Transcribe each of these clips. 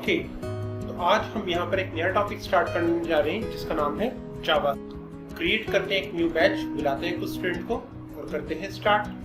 Okay, तो आज हम यहाँ पर एक नया टॉपिक स्टार्ट करने जा रहे हैं जिसका नाम है जावा। क्रिएट करते हैं एक न्यू बैच, बुलाते हैं कुछ स्टूडेंट को और करते हैं स्टार्ट।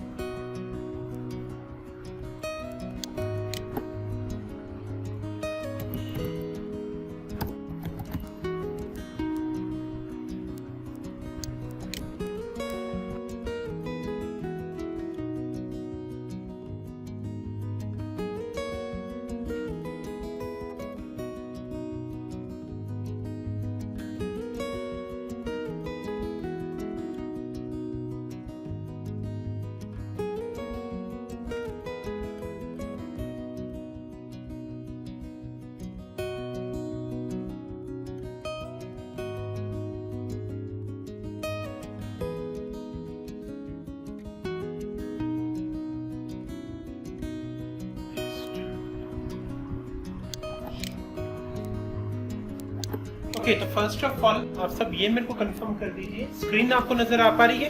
ओके, तो फर्स्ट ऑफ ऑल आप सब ये मेरे को कंफर्म कर दीजिए, स्क्रीन आपको नजर आ पा रही है?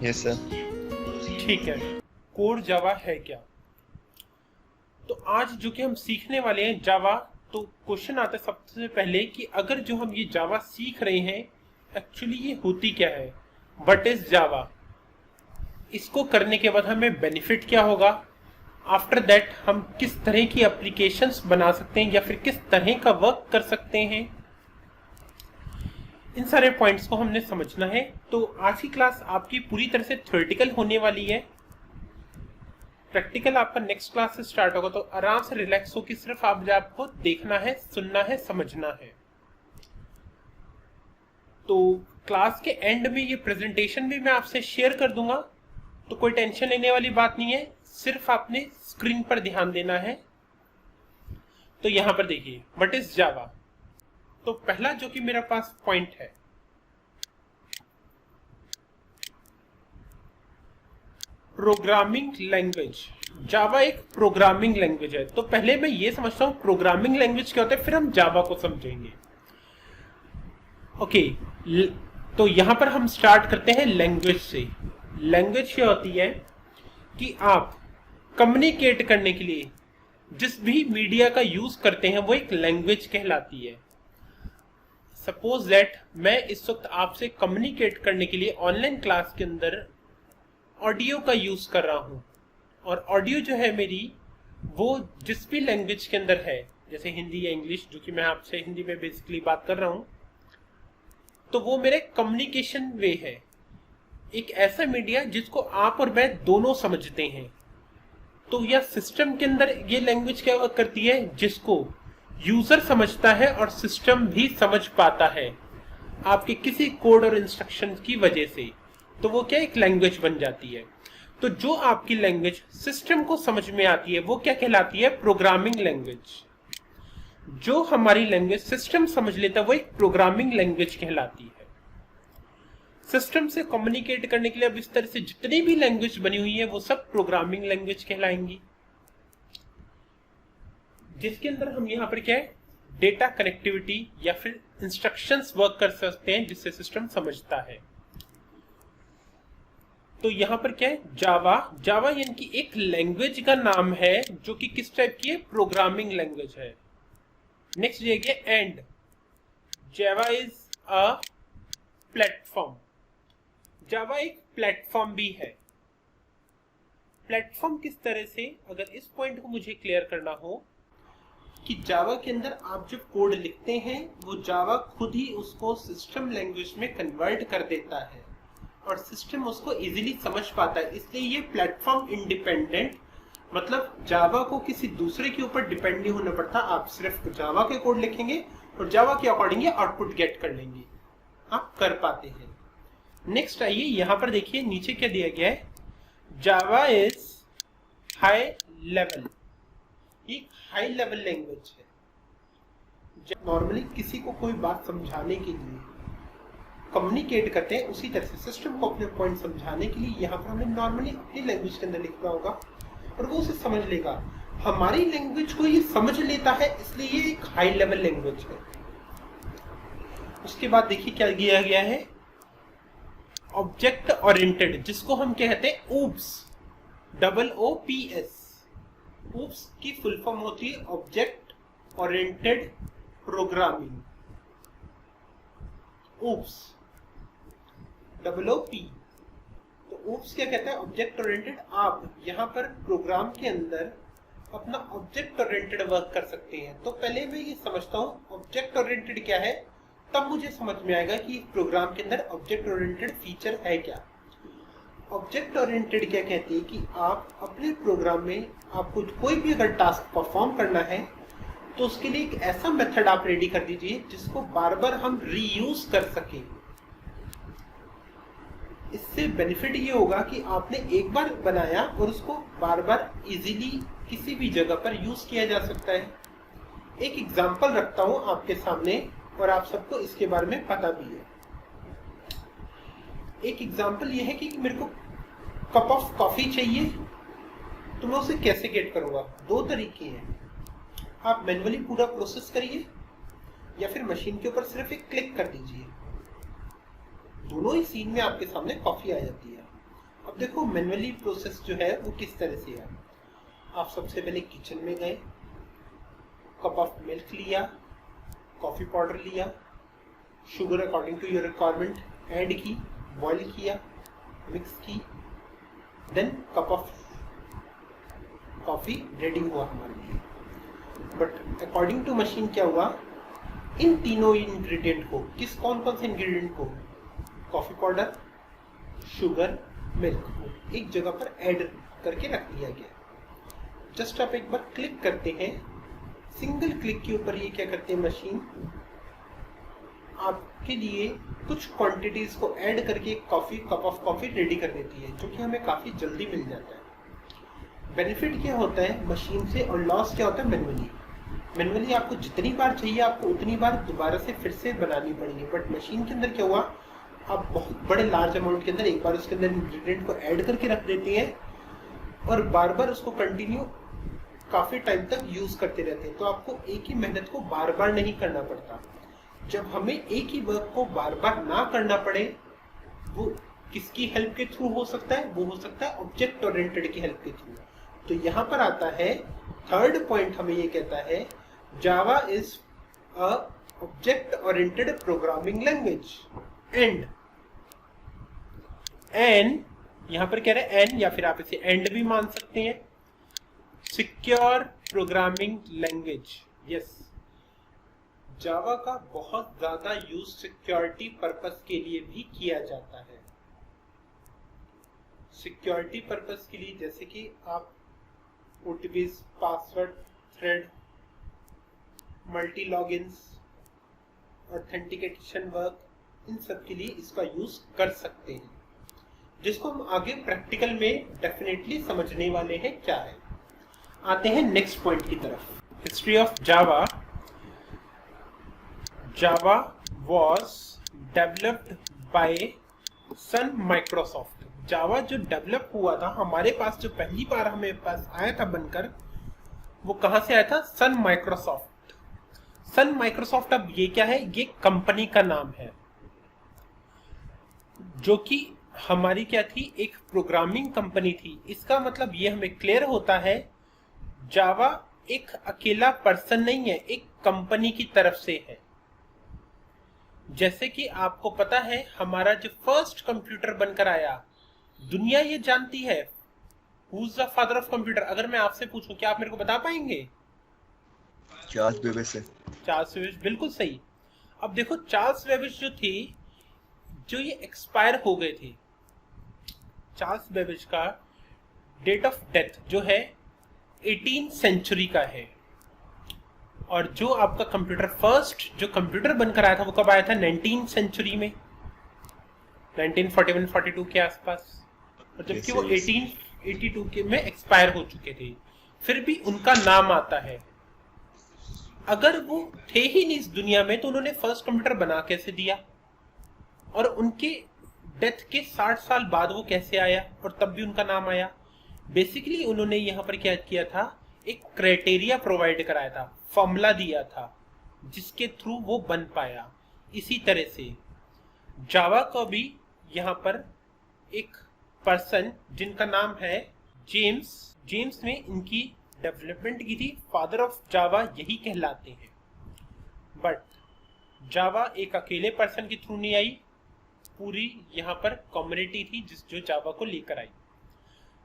Yes sir. ठीक है। कोर जावा है क्या? तो आज जो कि हम सीखने वाले हैं जावा, तो क्वेश्चन आता है सबसे पहले कि अगर जो हम ये जावा सीख रहे हैं एक्चुअली ये होती क्या है, व्हाट इज जावा, इसको करने के बाद हमें बेनिफिट क्या होगा, आफ्टर दैट हम किस तरह की एप्लीकेशंस बना सकते हैं या फिर किस तरह का वर्क कर सकते हैं, इन सारे पॉइंट्स को हमने समझना है। तो आज की क्लास आपकी पूरी तरह से थ्योरेटिकल होने वाली है, प्रैक्टिकल आपका नेक्स्ट क्लास से स्टार्ट होगा। तो आराम से रिलैक्स हो कि सिर्फ आपको देखना है, सुनना है, समझना है। तो क्लास के एंड में ये प्रेजेंटेशन भी मैं आपसे शेयर कर दूंगा, तो कोई टेंशन लेने वाली बात नहीं है, सिर्फ आपने स्क्रीन पर ध्यान देना है। तो यहां पर देखिए व्हाट इज जावा। तो पहला जो कि मेरे पास पॉइंट है, प्रोग्रामिंग लैंग्वेज। जावा एक प्रोग्रामिंग लैंग्वेज है। तो पहले मैं ये समझता हूं प्रोग्रामिंग लैंग्वेज क्या होता है, फिर हम जावा को समझेंगे। ओके, तो यहां पर हम स्टार्ट करते हैं लैंग्वेज से। लैंग्वेज क्या होती है कि आप कम्युनिकेट करने के लिए जिस भी मीडिया का यूज करते हैं वो एक लैंग्वेज कहलाती है। सपोज दैट मैं इस वक्त आपसे कम्युनिकेट करने के लिए ऑनलाइन क्लास के अंदर ऑडियो का यूज कर रहा हूं, और ऑडियो जो है मेरी वो जिस भी लैंग्वेज के अंदर है, जैसे हिंदी या इंग्लिश, जो कि मैं आपसे हिंदी में बेसिकली बात कर रहा हूं, तो वो मेरे कम्युनिकेशन वे है। एक ऐसा मीडिया जिसको आप और मैं दोनों समझते हैं। तो यह सिस्टम के अंदर ये लैंग्वेज क्या करती है, जिसको यूजर समझता है और सिस्टम भी समझ पाता है आपके किसी कोड और इंस्ट्रक्शन की वजह से, तो वो क्या एक लैंग्वेज बन जाती है। तो जो आपकी लैंग्वेज सिस्टम को समझ में आती है वो क्या कहलाती है, प्रोग्रामिंग लैंग्वेज। जो हमारी लैंग्वेज सिस्टम समझ लेता है वो एक प्रोग्रामिंग लैंग्वेज कहलाती है। सिस्टम से कम्युनिकेट करने के लिए अब इस तरह से जितनी भी लैंग्वेज बनी हुई है वो सब प्रोग्रामिंग लैंग्वेज कहलाएंगी, जिसके अंदर हम यहाँ पर क्या है, डेटा कनेक्टिविटी या फिर इंस्ट्रक्शंस वर्क कर सकते हैं जिससे सिस्टम समझता है। तो यहाँ पर क्या है, जावा। जावा यानी कि एक लैंग्वेज का नाम है जो कि किस टाइप की है, प्रोग्रामिंग लैंग्वेज है। नेक्स्ट देखिए and, Java is a platform. Java एक प्लेटफॉर्म भी है। प्लेटफॉर्म किस तरह से, अगर इस पॉइंट को मुझे क्लियर करना हो कि जावा के अंदर आप जब कोड लिखते हैं वो जावा खुद ही उसको सिस्टम लैंग्वेज में कन्वर्ट कर देता है और सिस्टम उसको इजीली समझ पाता है, इसलिए ये प्लेटफॉर्म इंडिपेंडेंट, मतलब जावा को किसी दूसरे के ऊपर डिपेंड नहीं होना पड़ता। आप सिर्फ जावा के कोड लिखेंगे और जावा के अकॉर्डिंग आउटपुट गेट कर लेंगे, आप कर पाते हैं। नेक्स्ट आइए, यहां पर देखिए नीचे क्या दिया गया है, जावा इज हाई लेवल। एक हाई लेवल लैंग्वेज है। जब नॉर्मली किसी को कोई बात समझाने के लिए कम्युनिकेट करते हैं, उसी तरह से सिस्टम को अपने पॉइंट समझाने के लिए यहाँ पर हमें नॉर्मली अपनी लैंग्वेज के अंदर लिखना होगा और वो उसे समझ लेगा। हमारी लैंग्वेज को ये समझ लेता है, इसलिए ये एक हाई लेवल लैंग्वेज है। उसके बाद देखिए क्या दिया गया है, ऑब्जेक्ट ओरिएंटेड, जिसको हम कहते हैं OOPS, OOPS। ओप्स की फुल फॉर्म होती है object oriented programming. OOPS, OOP। तो ओप्स क्या कहता है? Object oriented. आप यहाँ पर प्रोग्राम के अंदर अपना ऑब्जेक्ट ओरिएंटेड वर्क कर सकते हैं। तो पहले मैं ये समझता हूँ ऑब्जेक्ट ओरिएंटेड क्या है, तब मुझे समझ में आएगा कि प्रोग्राम के अंदर ऑब्जेक्ट ओरिएंटेड फीचर है क्या। ऑब्जेक्ट ओरिएंटेड क्या कहती है कि आप अपने प्रोग्राम में आपको कोई भी अगर टास्क परफॉर्म करना है तो उसके लिए एक ऐसा मेथड आप रेडी कर दीजिए जिसको बार बार हम रीयूज कर सकें। इससे बेनिफिट ये होगा कि आपने एक बार बनाया और उसको बार बार इजीली किसी भी जगह पर यूज किया जा सकता है। एक एग्जांपल रखता हूं आपके सामने और आप सबको इसके बारे में पता भी है। एक एग्जांपल ये है कि मेरे को कप ऑफ कॉफी चाहिए, तो मैं उसे कैसे गेट करूंगा? दो तरीके हैं, आप मैन्युअली पूरा प्रोसेस करिए या फिर मशीन के ऊपर सिर्फ एक क्लिक कर दीजिए। दोनों ही सीन में आपके सामने कॉफी आ जाती है। अब देखो मैन्युअली प्रोसेस जो है वो किस तरह से है। आप सबसे पहले किचन में गए, कप ऑफ मिल्क लिया, कॉफी पाउडर लिया, sugar according to your requirement add की, बॉईल किया, मिक्स की, then cup of coffee ready हुआ हमारे लिए। बट अकॉर्डिंग टू मशीन क्या हुआ, इन तीनों इंग्रेडिएंट को, कौन कौन से इंग्रेडिएंट को, कॉफी पाउडर, शुगर, मिल्क को एक जगह पर ऐड करके रख दिया गया। जस्ट आप एक बार क्लिक करते हैं, सिंगल क्लिक के ऊपर ये क्या करते हैं मशीन, आपके लिए कुछ क्वांटिटीज को ऐड करके कप ऑफ कॉफी रेडी कर देती है, जो कि हमें काफी जल्दी मिल जाता है। बेनिफिट क्या होता है मशीन से और लॉस क्या होता है मैन्युअली आपको जितनी बार चाहिए आपको उतनी बार दोबारा से फिर से बनानी पड़ेगी। बट मशीन के अंदर क्या हुआ, आप बहुत बड़े लार्ज अमाउंट के अंदर एक बार उसके अंदर इंग्रेडिएंट को ऐड करके रख देते हैं और बार बार उसको कंटिन्यू काफी टाइम तक यूज करते रहते हैं। तो आपको एक ही मेहनत को बार बार नहीं करना पड़ता। जब हमें एक ही वर्क को बार बार ना करना पड़े, वो किसकी हेल्प के थ्रू हो सकता है? वो हो सकता है ऑब्जेक्ट ओरिएंटेड की हेल्प के थ्रू। तो यहाँ पर आता है थर्ड पॉइंट, हमें ये कहता है जावा is a object oriented programming language. And यहाँ पर कह रहे हैं एंड, या फिर आप इसे एंड भी मान सकते हैं, सिक्योर प्रोग्रामिंग लैंग्वेज। यस, जावा का बहुत ज्यादा यूज सिक्योरिटी पर्पस के लिए भी किया जाता है। सिक्योरिटी पर्पस के लिए जैसे कि आप OTPs, password, thread, multi logins, authentication work, इन सब के लिए इसका यूज कर सकते हैं, जिसको हम आगे प्रैक्टिकल में डेफिनेटली समझने वाले हैं क्या है। आते हैं नेक्स्ट पॉइंट की तरफ, history of Java. Java was developed by Sun Microsoft. Java जो डेवलप हुआ था हमारे पास, जो पहली बार हमें पास आया था बनकर, वो कहां से आया था? सन माइक्रोसॉफ्ट। सन माइक्रोसॉफ्ट, अब ये क्या है? ये कंपनी का नाम है, जो कि हमारी क्या थी? एक प्रोग्रामिंग कंपनी थी। इसका मतलब ये हमें क्लियर होता है जावा एक अकेला पर्सन नहीं है, एक कंपनी की तरफ से है। जैसे कि आपको पता है हमारा जो फर्स्ट कंप्यूटर बनकर आया, दुनिया ये जानती है who is the father of computer. अगर मैं आपसे पूछूं, क्या आप मेरे को बता पाएंगे? Charles Babbage. चार्ल्स बेबेज, बिल्कुल सही। अब देखो चार्ल्स बेबेज जो थी, जो ये एक्सपायर हो गए थे, चार्ल्स बेबेज का डेट ऑफ डेथ जो है 18th सेंचुरी का है। और जो आपका कंप्यूटर, फर्स्ट जो कंप्यूटर बनकर आया था वो कब आया था? 19th सेंचुरी में, 1941-42 के आसपास। और जबकि वो 1882 के में एक्सपायर हो चुके थे, फिर भी उनका नाम आता है। अगर वो थे ही नहीं इस दुनिया में तो उन्होंने फर्स्ट कंप्यूटर बना कैसे दिया? और उनके डेथ के 60 साल बाद वो कैसे आया और तब भी उनका नाम आया? बेसिकली उन्होंने यहाँ पर क्या किया था? एक क्राइटेरिया प्रोवाइड कराया था, फॉर्मूला दिया था, जिसके थ्रू वो बन पाया। इसी तरह से जावा को भी यहाँ पर एक पर्सन जिनका नाम है जेम्स ने इनकी डेवलपमेंट की थी, फादर ऑफ जावा यही कहलाते हैं। बट जावा एक अकेले पर्सन के थ्रू नहीं आई, पूरी यहाँ पर कम्युनिटी थी जो जावा को लेकर आई।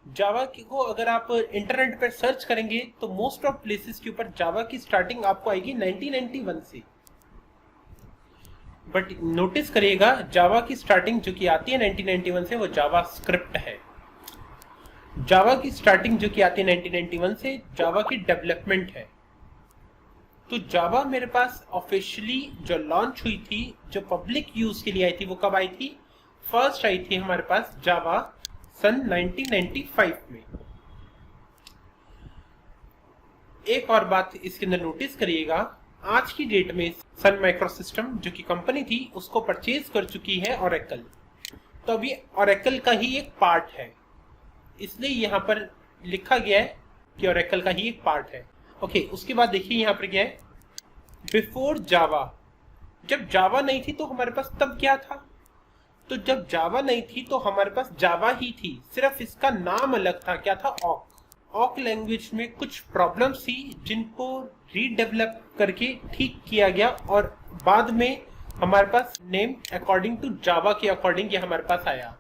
जावा को अगर आप इंटरनेट पर सर्च करेंगे तो मोस्ट ऑफ प्लेसेस के ऊपर जावा की स्टार्टिंग आपको आएगी 1991 से। बट नोटिस करिएगा जावा की स्टार्टिंग जो कि आती है 1991 से वो जावा स्क्रिप्ट है। जावा की स्टार्टिंग जो कि आती है 1991 से जावा की डेवलपमेंट है। तो जावा मेरे पास ऑफिशियली जो लॉन्च हुई थी, जो पब्लिक यूज के लिए आई थी, वो कब आई थी? फर्स्ट आई थी हमारे पास जावा सन 1995 में। एक और बात इसके अंदर नोटिस करिएगा, आज की डेट में सन माइक्रोसिस्टम जो कि कंपनी थी उसको परचेज कर चुकी है ओरेकल। तो अभी ओरेकल का ही एक पार्ट है, इसलिए यहाँ पर लिखा गया है कि ओरेकल का ही एक पार्ट है। ओके, उसके बाद देखिए यहाँ पर क्या है, बिफोर जावा। जब जावा नहीं थी तो हमारे पास तब क्या था? तो जब जावा नहीं थी तो हमारे पास जावा ही थी, सिर्फ इसका नाम अलग था। क्या था? ऑक। ऑक लैंग्वेज में कुछ प्रॉब्लम्स थी जिनको रीडेवलप करके ठीक किया गया और बाद में हमारे पास नेम अकॉर्डिंग टू जावा के अकॉर्डिंग ये हमारे पास आया।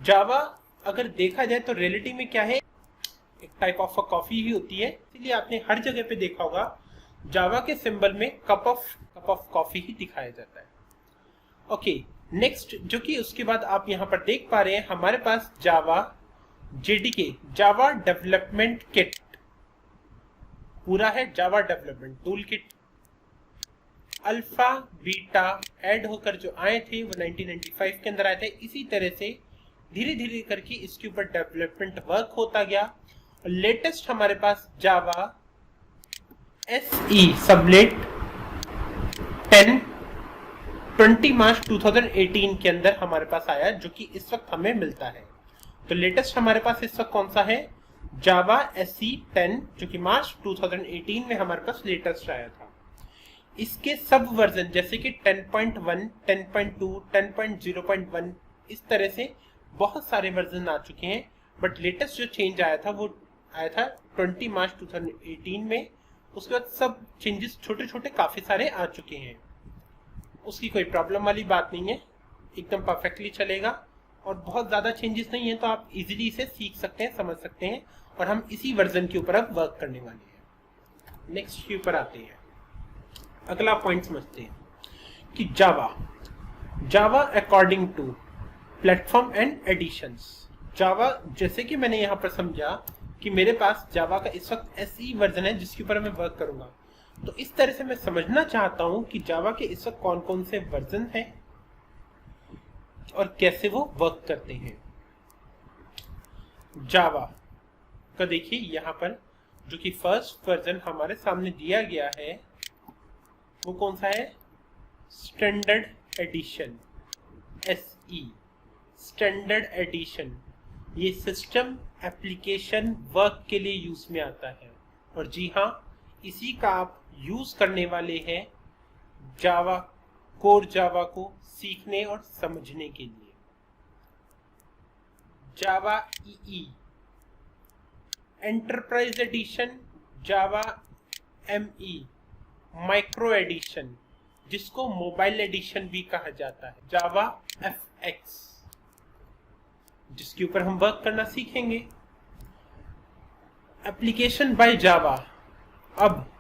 जावा अगर देखा जाए तो रियलिटी में क्या है, एक टाइप ऑफ कॉफी ही होती है, इसलिए आपने हर जगह पे देखा होगा जावा के सिंबल में कप ऑफ कॉफी ही दिखाया जाता है। ओके, नेक्स्ट जो कि उसके बाद आप यहाँ पर देख पा रहे हैं हमारे पास जावा जेडीके, जावा डेवलपमेंट किट पूरा है। Java development tool kit, alpha beta add होकर जो आए थे वो 1995 के अंदर आए थे। इसी तरह से धीरे धीरे करके इसके ऊपर डेवलपमेंट वर्क होता गया। लेटेस्ट हमारे पास जावा एसई सबलेट 10 20 मार्च 2018 के अंदर हमारे पास आया, जो कि इस वक्त हमें मिलता है। तो लेटेस्ट हमारे पास इस वक्त कौन सा है? जावा एसई 10, जो कि मार्च 2018 में हमारे पास लेटेस्ट आया था। इसके सब वर्जन जैसे कि 10.1, 10.2, 10.0.1 इस तरह से बहुत सारे वर्जन आ चुके हैं। बट लेटेस्ट जो चेंज आया था वो आया था 20 मार्च 2018 में। उसके बाद सब चेंजेस छोटे छोटे काफी सारे आ चुके हैं। उसकी कोई प्रॉब्लम वाली बात नहीं है, एकदम परफेक्टली चलेगा और बहुत ज्यादा चेंजेस नहीं है, तो आप इजीली इसे सीख सकते हैं, समझ सकते हैं। और हम इसी वर्जन के ऊपर अब वर्क करने वाले हैं। नेक्स्ट के ऊपर आते हैं, अगला पॉइंट समझते हैं कि Java according to platform and editions. Java जैसे कि मैंने यहाँ पर समझा कि मेरे पास जावा का इस वक्त एसई वर्जन है जिसके ऊपर मैं वर्क करूंगा, तो इस तरह से मैं समझना चाहता हूं कि जावा के इस वक्त कौन कौन से वर्जन हैं और कैसे वो वर्क करते हैं। जावा का देखिए यहाँ पर जो कि फर्स्ट वर्जन हमारे सामने दिया गया है वो कौन सा है? Standard edition, SE standard edition. ये सिस्टम एप्लीकेशन वर्क के लिए यूज में आता है और जी हाँ, इसी का आप यूज करने वाले हैं जावा, कोर जावा को सीखने और समझने के लिए। जावा ईई एंटरप्राइज एडिशन, जावा एमई माइक्रो एडिशन जिसको मोबाइल एडिशन भी कहा जाता है, जावा एफएक्स जिसके ऊपर हम वर्क करना सीखेंगे। एप्लीकेशन बाय जावा। अब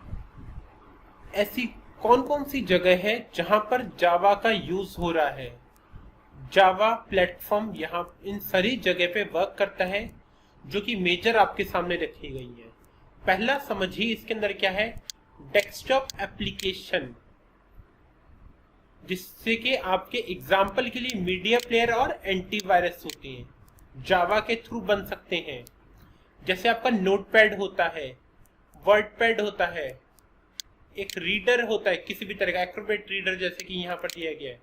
ऐसी कौन कौन सी जगह है जहां पर जावा का यूज हो रहा है? जावा प्लेटफॉर्म यहाँ इन सारी जगह पे वर्क करता है जो कि मेजर आपके सामने रखी गई है। पहला समझिए इसके अंदर क्या है? डेस्कटॉप एप्लीकेशन, जिससे कि आपके एग्जाम्पल के लिए मीडिया प्लेयर और एंटीवायरस होते हैं, जावा के थ्रू बन सकते हैं। जैसे आपका नोटपैड होता है, वर्डपैड होता है, एक रीडर होता है किसी भी तरह का, एक्रोबेट रीडर जैसे कि यहाँ पर दिया गया है।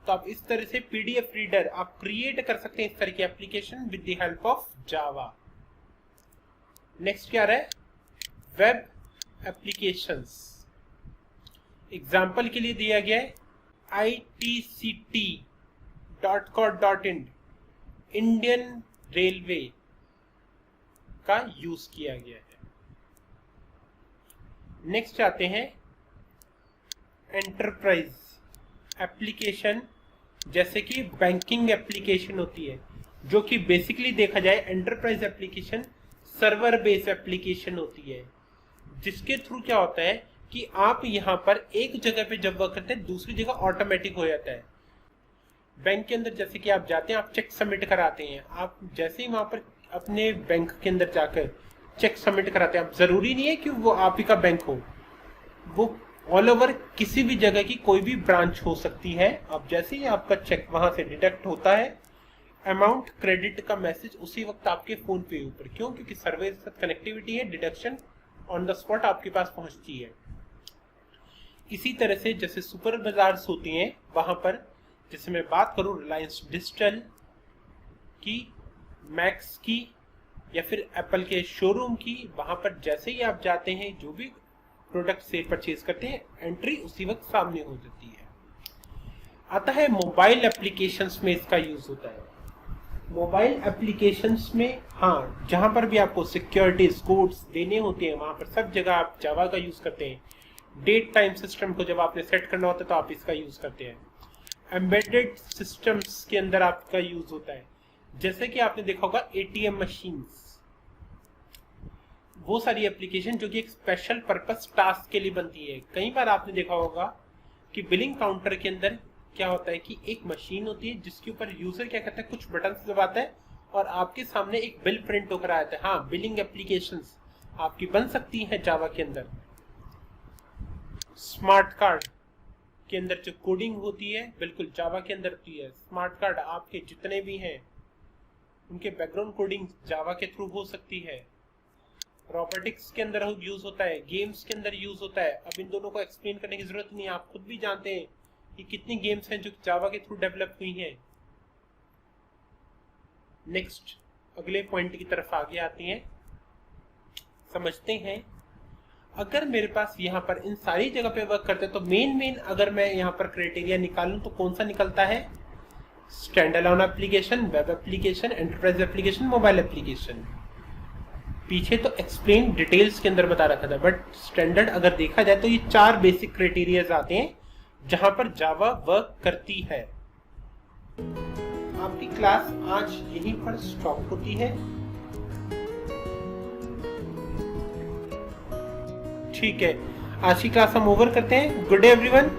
तो आप इस तरह से पीडीएफ रीडर आप क्रिएट कर सकते हैं, इस तरह की application with the help of Java. Next क्या रहा है? Web applications. एग्जाम्पल के लिए दिया गया है ITCT.co.in, इंडियन रेलवे का यूज किया गया है। नेक्स्ट आते हैं एंटरप्राइज एप्लीकेशन, जैसे कि बैंकिंग एप्लीकेशन होती है, जो कि बेसिकली देखा जाए enterprise application server based application होती है, जिसके थ्रू क्या होता है कि आप यहाँ पर एक जगह पे जब वर्क करते हैं दूसरी जगह ऑटोमेटिक हो जाता है। बैंक के अंदर जैसे कि आप जाते हैं, आप चेक सबमिट कराते हैं, आप जैसे ही वहां पर अपने बैंक के अंदर जाकर चेक सबमिट कराते हैं, आप जरूरी नहीं है कि वो आप ही का बैंक हो, वो ऑल ओवर किसी भी जगह की कोई भी ब्रांच हो सकती है। अब जैसे ही आपका चेक वहां से डिडक्ट होता है, अमाउंट क्रेडिट का मैसेज उसी वक्त आपके फोन पे ऊपर, क्यों? क्योंकि सर्वर के साथ कनेक्टिविटी है, डिडक्शन ऑन द स्पॉट आपके पास पहुंचती है। इसी तरह से जैसे सुपर बाजार्स होती हैं, वहां पर जैसे मैं बात करूं रिलायंस डिजिटल की, मैक्स की, या फिर एप्पल के शोरूम की, वहां पर जैसे ही आप जाते हैं जो भी प्रोडक्ट से परचेज करते हैं, एंट्री उसी वक्त सामने हो जाती है। आता है मोबाइल एप्लीकेशंस में इसका यूज होता है। मोबाइल एप्लीकेशंस में हाँ, जहां पर भी आपको सिक्योरिटी कोड्स देने होते हैं, वहां पर सब जगह आप जावा का यूज करते हैं। डेट टाइम सिस्टम को जब आपने सेट करना होता है तो आप इसका यूज करते हैं। एम्बेडेड सिस्टम्स के अंदर आपका यूज होता है, जैसे कि आपने देखा होगा एटीएम मशीन्स, वो सारी एप्लीकेशन जो कि एक स्पेशल पर्पस टास्क के लिए बनती है। कई बार आपने देखा होगा कि बिलिंग काउंटर के अंदर क्या होता है कि एक मशीन होती है जिसके ऊपर यूजर क्या करता है, कुछ बटन दबाता है और आपके सामने एक बिल प्रिंट होकर आता है। हाँ, बिलिंग एप्लीकेशंस आपकी बन सकती है जावा के अंदर। स्मार्ट कार्ड के अंदर जो कोडिंग होती है बिल्कुल जावा के अंदर होती है। स्मार्ट कार्ड आपके जितने भी हैं उनके बैकग्राउंड कोडिंग जावा के थ्रू हो सकती है। रोबोटिक्स के अंदर यूज होता है, गेम्स के अंदर यूज होता है। अब इन दोनों को एक्सप्लेन करने की जरूरत नहीं है, आप खुद भी जानते हैं कि कितनी गेम्स हैं जो जावा के थ्रू डेवलप हुई हैं। नेक्स्ट अगले पॉइंट की तरफ आगे आते हैं, समझते हैं। अगर मेरे पास यहाँ पर इन सारी जगह पे वर्क करते हैं तो मेन अगर मैं यहाँ पर क्राइटेरिया निकालूं तो कौन सा निकलता है? Stand alone application, web application, enterprise application, mobile application. पीछे तो एक्सप्लेन डिटेल्स के अंदर बता रखा था, बट स्टैंडर्ड अगर देखा जाए तो ये 4 बेसिक क्राइटेरियाज आते हैं जहां पर जावा वर्क करती है। आपकी क्लास आज यहीं पर स्टॉप होती है। ठीक है, आज की क्लास हम ओवर करते हैं। Good day everyone.